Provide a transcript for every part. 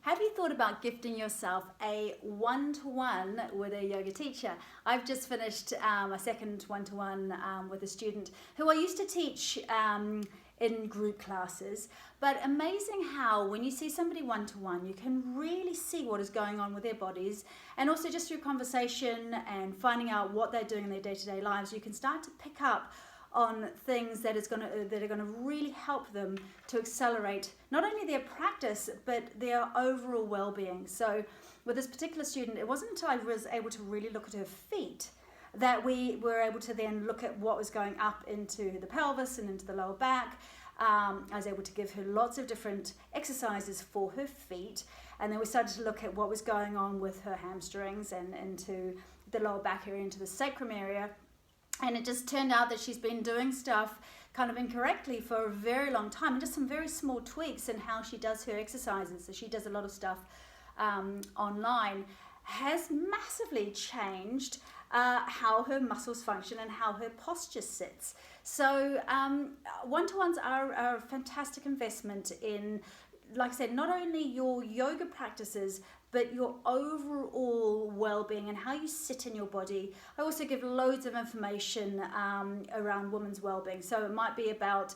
Have you thought about gifting yourself a one-to-one with a yoga teacher? I've just finished a second one-to-one with a student who I used to teach in group classes, but amazing how when you see somebody one-to-one, you can really see what is going on with their bodies, and also just through conversation and finding out what they're doing in their day-to-day lives, you can start to pick up on things that are going to really help them to accelerate not only their practice but their overall well-being. So with this particular student, it wasn't until I was able to really look at her feet that we were able to then look at what was going up into the pelvis and into the lower back. I was able to give her lots of different exercises for her feet, and then we started to look at what was going on with her hamstrings and into the lower back area, into the sacrum area. And it just turned out that she's been doing stuff kind of incorrectly for a very long time, and just some very small tweaks in how she does her exercises. So she does a lot of stuff online, has massively changed how her muscles function and how her posture sits. So one-to-ones are a fantastic investment in, like I said, not only your yoga practices, but your overall well-being and how you sit in your body. I also give loads of information around women's well-being. So it might be about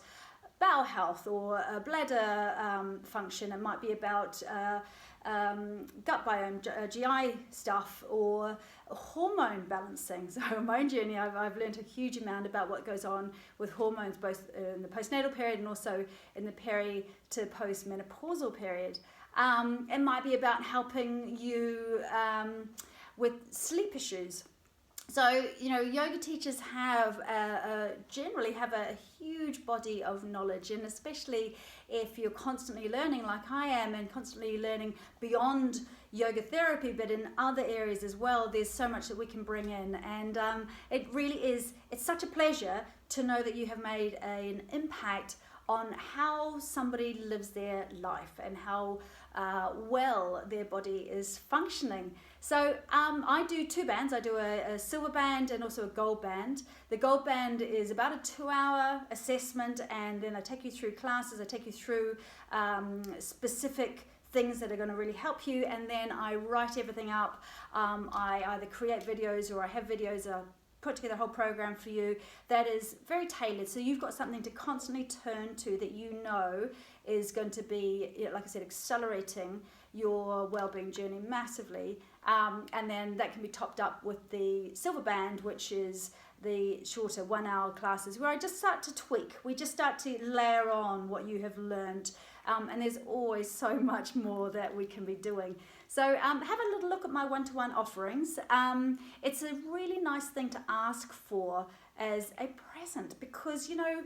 bowel health or bladder function. It might be about gut biome, GI stuff, or hormone balancing. So in my own journey, I've learned a huge amount about what goes on with hormones, both in the postnatal period and also in the peri to post-menopausal period. It might be about helping you with sleep issues. So, you know, yoga teachers have generally have a huge body of knowledge, and especially if you're constantly learning like I am, and constantly learning beyond yoga therapy, but in other areas as well, there's so much that we can bring in. And it really is, it's such a pleasure to know that you have made an impact on how somebody lives their life and how well their body is functioning. So I do two bands. I do a silver band and also a gold band. The gold band is about a 2-hour assessment, and then I take you through classes, I take you through specific things that are going to really help you, and then I write everything up. I either create videos or I have videos put together a whole program for you that is very tailored, so you've got something to constantly turn to that you know is going to be, like I said, accelerating your well-being journey massively. And then that can be topped up with the silver band, which is the shorter 1-hour classes where I just start to tweak. We just start to layer on what you have learned, and there's always so much more that we can be doing. So have a little look at my one-to-one offerings. It's a really nice thing to ask for as a present, because, you know,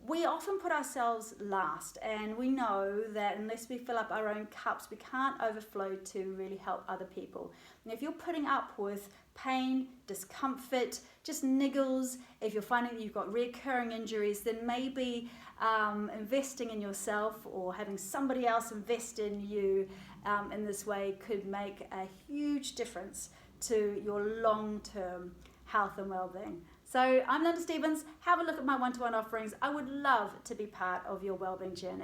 we often put ourselves last, and we know that unless we fill up our own cups, we can't overflow to really help other people. And if you're putting up with pain, discomfort, just niggles, if you're finding that you've got recurring injuries, then maybe investing in yourself or having somebody else invest in you in this way could make a huge difference to your long-term health and well-being. So I'm Linda Stevens. Have a look at my one-to-one offerings. I would love to be part of your well-being journey.